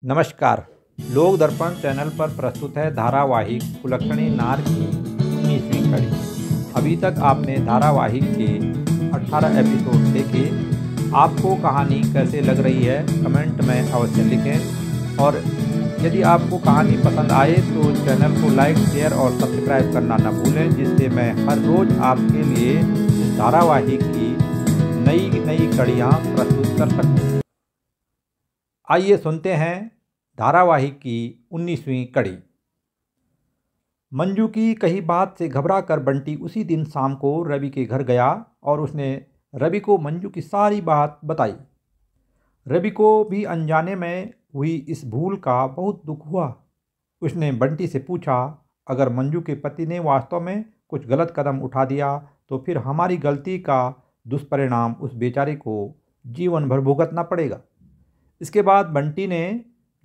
नमस्कार। लोक दर्पण चैनल पर प्रस्तुत है धारावाहिक कुलक्षणी नार की 19वीं कड़ी। अभी तक आपने धारावाहिक के 18 एपिसोड देखे। आपको कहानी कैसे लग रही है कमेंट में अवश्य लिखें, और यदि आपको कहानी पसंद आए तो चैनल को लाइक, शेयर और सब्सक्राइब करना न भूलें, जिससे मैं हर रोज़ आपके लिए इस धारावाहिक की नई नई कड़ियाँ प्रस्तुत कर सकूँ। आइए सुनते हैं धारावाहिक की 19वीं कड़ी। मंजू की कही बात से घबराकर बंटी उसी दिन शाम को रवि के घर गया और उसने रवि को मंजू की सारी बात बताई। रवि को भी अनजाने में हुई इस भूल का बहुत दुख हुआ। उसने बंटी से पूछा, अगर मंजू के पति ने वास्तव में कुछ गलत कदम उठा दिया तो फिर हमारी गलती का दुष्परिणाम उस बेचारे को जीवन भर भुगतना पड़ेगा। इसके बाद बंटी ने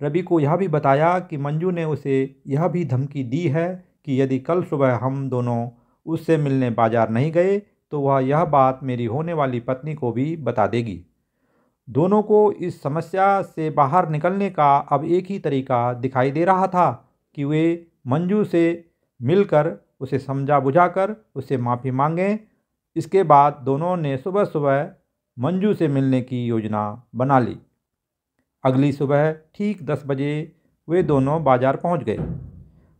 रवि को यह भी बताया कि मंजू ने उसे यह भी धमकी दी है कि यदि कल सुबह हम दोनों उससे मिलने बाजार नहीं गए तो वह यह बात मेरी होने वाली पत्नी को भी बता देगी। दोनों को इस समस्या से बाहर निकलने का अब एक ही तरीका दिखाई दे रहा था कि वे मंजू से मिलकर उसे समझा बुझाकर उससे माफ़ी मांगें। इसके बाद दोनों ने सुबह सुबह मंजू से मिलने की योजना बना ली। अगली सुबह ठीक 10 बजे वे दोनों बाजार पहुंच गए।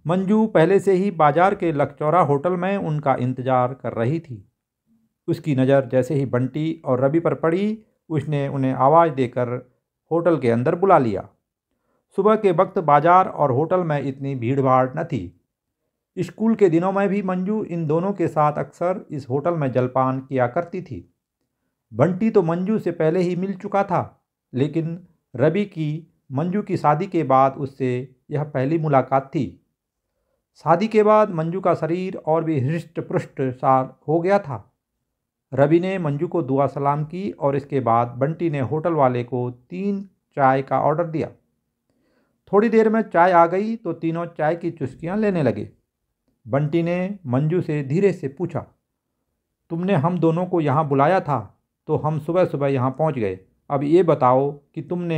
मंजू पहले से ही बाजार के लखचौरा होटल में उनका इंतजार कर रही थी। उसकी नज़र जैसे ही बंटी और रवि पर पड़ी, उसने उन्हें आवाज़ देकर होटल के अंदर बुला लिया। सुबह के वक्त बाजार और होटल में इतनी भीड़ भाड़ न थी। स्कूल के दिनों में भी मंजू इन दोनों के साथ अक्सर इस होटल में जलपान किया करती थी। बंटी तो मंजू से पहले ही मिल चुका था, लेकिन रवि की मंजू की शादी के बाद उससे यह पहली मुलाकात थी। शादी के बाद मंजू का शरीर और भी हृष्ट पुष्ट सा हो गया था। रवि ने मंजू को दुआ सलाम की और इसके बाद बंटी ने होटल वाले को 3 चाय का ऑर्डर दिया। थोड़ी देर में चाय आ गई तो तीनों चाय की चुस्कियां लेने लगे। बंटी ने मंजू से धीरे से पूछा, तुमने हम दोनों को यहाँ बुलाया था तो हम सुबह सुबह यहाँ पहुँच गए। अब ये बताओ कि तुमने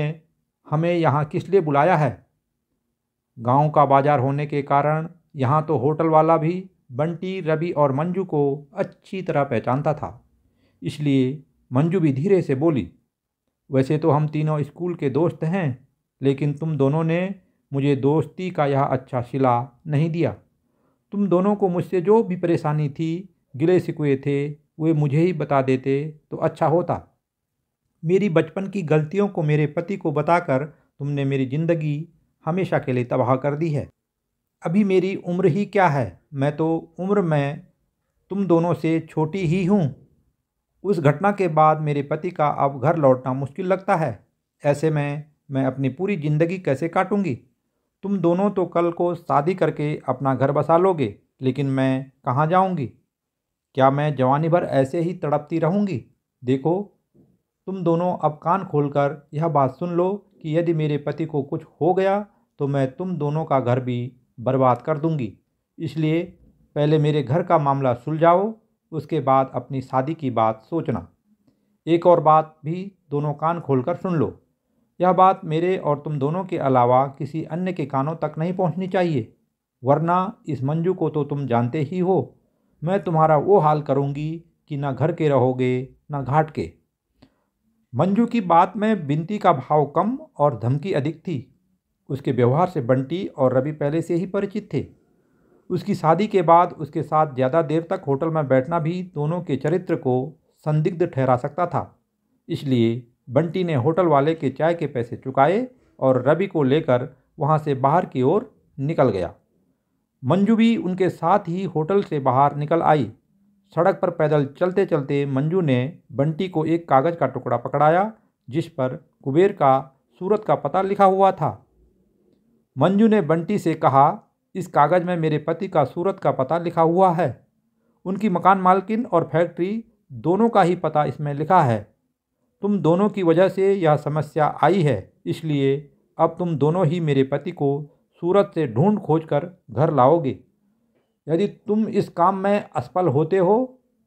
हमें यहाँ किस लिए बुलाया है? गांव का बाजार होने के कारण यहाँ तो होटल वाला भी बंटी, रवि और मंजू को अच्छी तरह पहचानता था। इसलिए मंजू भी धीरे से बोली, वैसे तो हम तीनों स्कूल के दोस्त हैं, लेकिन तुम दोनों ने मुझे दोस्ती का यह अच्छा सिला नहीं दिया। तुम दोनों को मुझसे जो भी परेशानी थी, गिले शिकवे थे, वे मुझे ही बता देते तो अच्छा होता। मेरी बचपन की गलतियों को मेरे पति को बताकर तुमने मेरी ज़िंदगी हमेशा के लिए तबाह कर दी है। अभी मेरी उम्र ही क्या है, मैं तो उम्र में तुम दोनों से छोटी ही हूँ। उस घटना के बाद मेरे पति का अब घर लौटना मुश्किल लगता है। ऐसे में मैं अपनी पूरी ज़िंदगी कैसे काटूंगी? तुम दोनों तो कल को शादी करके अपना घर बसा लोगे, लेकिन मैं कहाँ जाऊंगी? क्या मैं जवानी भर ऐसे ही तड़पती रहूंगी? देखो, तुम दोनों अब कान खोलकर यह बात सुन लो कि यदि मेरे पति को कुछ हो गया तो मैं तुम दोनों का घर भी बर्बाद कर दूंगी। इसलिए पहले मेरे घर का मामला सुलझाओ, उसके बाद अपनी शादी की बात सोचना। एक और बात भी दोनों कान खोलकर सुन लो। यह बात मेरे और तुम दोनों के अलावा किसी अन्य के कानों तक नहीं पहुंचनी चाहिए, वरना इस मंजू को तो तुम जानते ही हो। मैं तुम्हारा वो हाल करूंगी कि ना घर के रहोगे ना घाट के। मंजू की बात में विनती का भाव कम और धमकी अधिक थी। उसके व्यवहार से बंटी और रवि पहले से ही परिचित थे। उसकी शादी के बाद उसके साथ ज़्यादा देर तक होटल में बैठना भी दोनों के चरित्र को संदिग्ध ठहरा सकता था। इसलिए बंटी ने होटल वाले के चाय के पैसे चुकाए और रवि को लेकर वहां से बाहर की ओर निकल गया। मंजू भी उनके साथ ही होटल से बाहर निकल आई। सड़क पर पैदल चलते चलते मंजू ने बंटी को एक कागज़ का टुकड़ा पकड़ाया, जिस पर कुबेर का सूरत का पता लिखा हुआ था। मंजू ने बंटी से कहा, इस कागज़ में मेरे पति का सूरत का पता लिखा हुआ है। उनकी मकान मालकिन और फैक्ट्री दोनों का ही पता इसमें लिखा है। तुम दोनों की वजह से यह समस्या आई है, इसलिए अब तुम दोनों ही मेरे पति को सूरत से ढूंढ खोज कर घर लाओगे। यदि तुम इस काम में असफल होते हो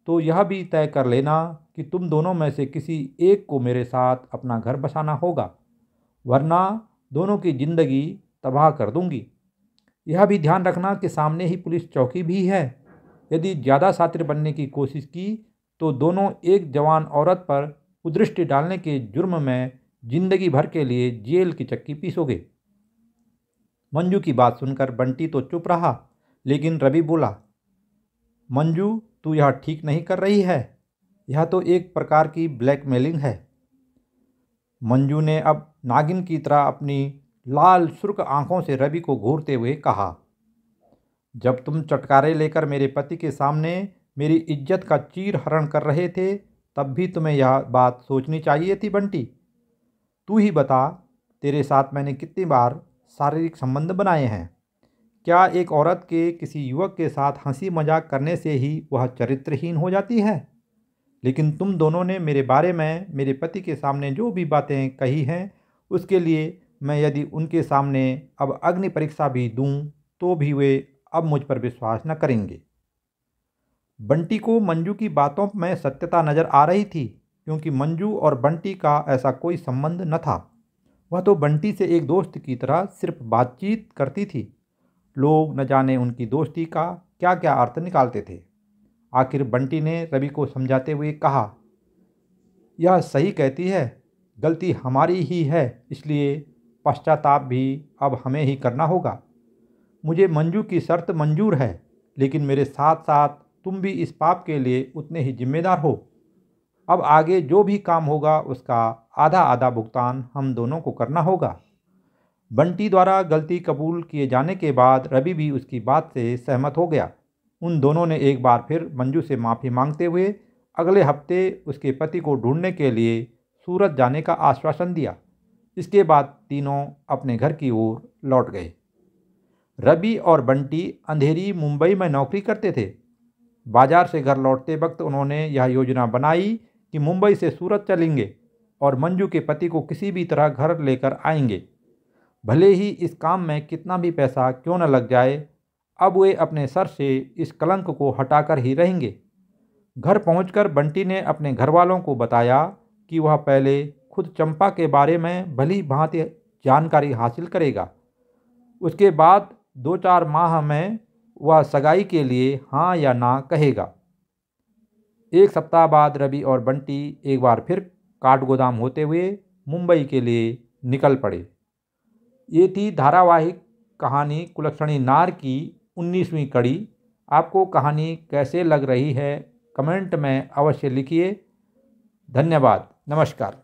तो यह भी तय कर लेना कि तुम दोनों में से किसी एक को मेरे साथ अपना घर बसाना होगा, वरना दोनों की जिंदगी तबाह कर दूंगी। यह भी ध्यान रखना कि सामने ही पुलिस चौकी भी है। यदि ज़्यादा शातिर बनने की कोशिश की तो दोनों एक जवान औरत पर कुदृष्टि डालने के जुर्म में जिंदगी भर के लिए जेल की चक्की पीसोगे। मंजू की बात सुनकर बंटी तो चुप रहा, लेकिन रवि बोला, मंजू तू यह ठीक नहीं कर रही है। यह तो एक प्रकार की ब्लैकमेलिंग है। मंजू ने अब नागिन की तरह अपनी लाल सुर्ख आंखों से रवि को घूरते हुए कहा, जब तुम चटकारे लेकर मेरे पति के सामने मेरी इज्जत का चीर हरण कर रहे थे तब भी तुम्हें यह बात सोचनी चाहिए थी बंटी। तू ही बता, तेरे साथ मैंने कितनी बार शारीरिक संबंध बनाए हैं। क्या एक औरत के किसी युवक के साथ हंसी मजाक करने से ही वह चरित्रहीन हो जाती है? लेकिन तुम दोनों ने मेरे बारे में मेरे पति के सामने जो भी बातें कही हैं उसके लिए मैं यदि उनके सामने अब अग्नि परीक्षा भी दूं तो भी वे अब मुझ पर विश्वास न करेंगे। बंटी को मंजू की बातों में सत्यता नज़र आ रही थी, क्योंकि मंजू और बंटी का ऐसा कोई संबंध न था। वह तो बंटी से एक दोस्त की तरह सिर्फ बातचीत करती थी। लोग न जाने उनकी दोस्ती का क्या क्या अर्थ निकालते थे। आखिर बंटी ने रवि को समझाते हुए कहा, यह सही कहती है, गलती हमारी ही है, इसलिए पश्चाताप भी अब हमें ही करना होगा। मुझे मंजू की शर्त मंजूर है, लेकिन मेरे साथ साथ तुम भी इस पाप के लिए उतने ही जिम्मेदार हो। अब आगे जो भी काम होगा उसका आधा आधा भुगतान हम दोनों को करना होगा। बंटी द्वारा गलती कबूल किए जाने के बाद रवि भी उसकी बात से सहमत हो गया। उन दोनों ने एक बार फिर मंजू से माफ़ी मांगते हुए अगले हफ्ते उसके पति को ढूंढने के लिए सूरत जाने का आश्वासन दिया। इसके बाद तीनों अपने घर की ओर लौट गए। रवि और बंटी अंधेरी मुंबई में नौकरी करते थे। बाजार से घर लौटते वक्त उन्होंने यह योजना बनाई कि मुंबई से सूरत चलेंगे और मंजू के पति को किसी भी तरह घर लेकर आएंगे। भले ही इस काम में कितना भी पैसा क्यों न लग जाए, अब वे अपने सर से इस कलंक को हटाकर ही रहेंगे। घर पहुंचकर बंटी ने अपने घर वालों को बताया कि वह पहले खुद चंपा के बारे में भली भांति जानकारी हासिल करेगा। उसके बाद 2-4 माह में वह सगाई के लिए हाँ या ना कहेगा। एक सप्ताह बाद रवि और बंटी एक बार फिर काठगोदाम होते हुए मुंबई के लिए निकल पड़े। ये थी धारावाहिक कहानी कुलक्षणी नार की 19वीं कड़ी। आपको कहानी कैसे लग रही है कमेंट में अवश्य लिखिए। धन्यवाद। नमस्कार।